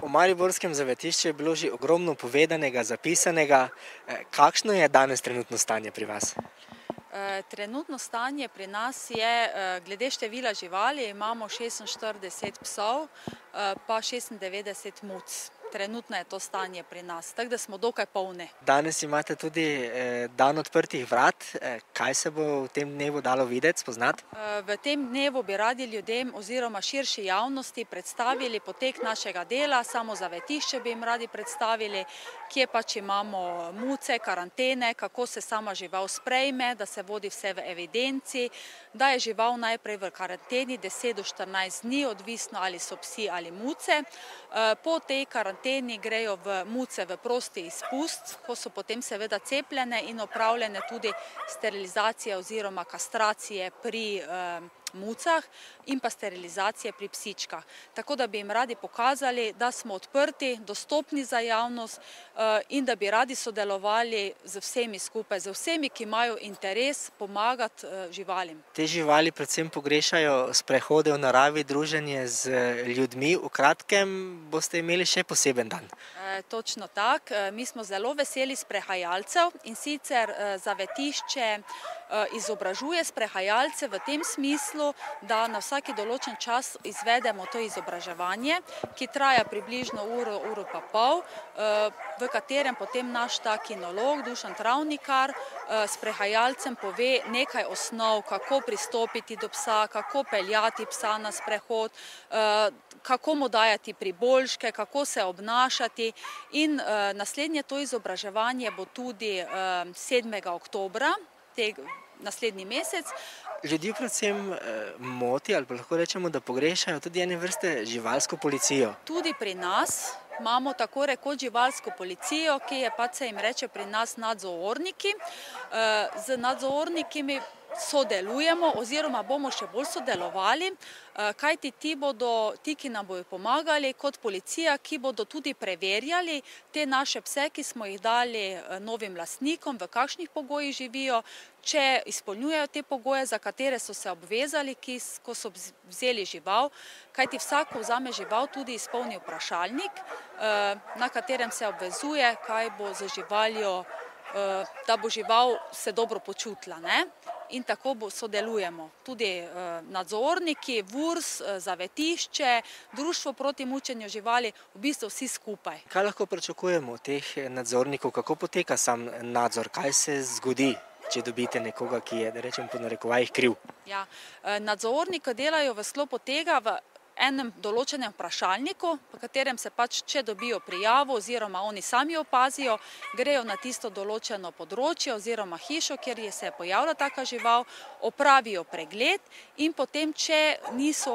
O mariborskem zavetišču je bilo že ogromno povedanega, zapisanega. Kakšno je danes trenutno stanje pri vas? Trenutno stanje pri nas je, glede števila živali, imamo 46 psov, pa 96 muc. Trenutno je to stanje pri nas, tako da smo dokaj polni. Danes imate tudi dan odprtih vrat. Kaj se bo v tem dnevu dalo videti, spoznati? V tem dnevu bi radi ljudem oziroma širši javnosti predstavili potek našega dela, samo zavetišče bi jim radi predstavili, kje pač imamo muce, karantene, kako se sama žival sprejme, da se vodi vse v evidenci, da je žival najprej v karanteni 10 do 14 dni, odvisno ali so psi ali muce. Po tej karanteni grejo v muce v prosti izpust, ko so potem seveda cepljene in opravljene tudi sterilizacije oziroma kastracije pri mucah in pa sterilizacije pri psičkah. Tako da bi jim radi pokazali, da smo odprti, dostopni za javnost in da bi radi sodelovali z vsemi skupaj, z vsemi, ki imajo interes pomagati živalim. Te živali predvsem pogrešajo sprehode v naravi, druženje z ljudmi. V kratkem boste imeli še poseben dan. Točno tako. Mi smo zelo veseli sprehajalcev in sicer zavetišče izobražuje sprehajalce v tem smislu, da na vsaki določen čas izvedemo to izobraževanje, ki traja približno uro, uro pa pol, v katerem potem naš ta kinolog Dušan Travnikar sprehajalcem pove nekaj osnov, kako pristopiti do psa, kako peljati psa na sprehod, kako mu dajati priboljške, kako se obnašati. In naslednje to izobraževanje bo tudi 7. oktobra, naslednji mesec. Ljudi predvsem moti, ali pa lahko rečemo, da pogrešajo tudi ene vrste živalsko policijo. Tudi pri nas imamo tako rekoč živalsko policijo, ki je pač se jim reče pri nas nadzorniki. Z nadzorniki sodelujemo oziroma bomo še bolj sodelovali, kajti ti, ki nam bodo pomagali kot policija, ki bodo tudi preverjali te naše pse, ki smo jih dali novim lastnikom, v kakšnih pogojih živijo, če izpolnjujejo te pogoje, za katere so se obvezali, ko so vzeli žival, kajti vsak, ko vzame žival, tudi izpolni vprašalnik, na katerem se obvezuje, kaj bo z živaljo, da bo žival se dobro počutila, ne? In tako sodelujemo. Tudi nadzorniki, VURS, zavetišče, Društvo proti mučenju živali, v bistvu vsi skupaj. Kaj lahko pričakujemo od teh nadzornikov, kako poteka sam nadzor, kaj se zgodi, če dobite nekoga, ki je, da rečem po narekovajih, kriv? Ja, nadzorniki delajo v sklopu tega v enem določenem vprašalniku, v katerem se pač, če dobijo prijavo oziroma oni sami opazijo, grejo na tisto določeno področje oziroma hišo, kjer se je pojavila taka žival, opravijo pregled in potem, če niso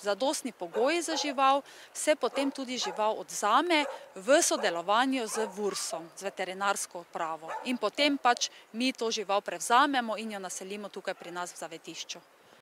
zadostni pogoji za žival, se potem tudi žival odvzame v sodelovanju z VURS-om, z veterinarsko upravo. In potem pač mi to žival prevzamemo in jo naselimo tukaj pri nas v zavetišču.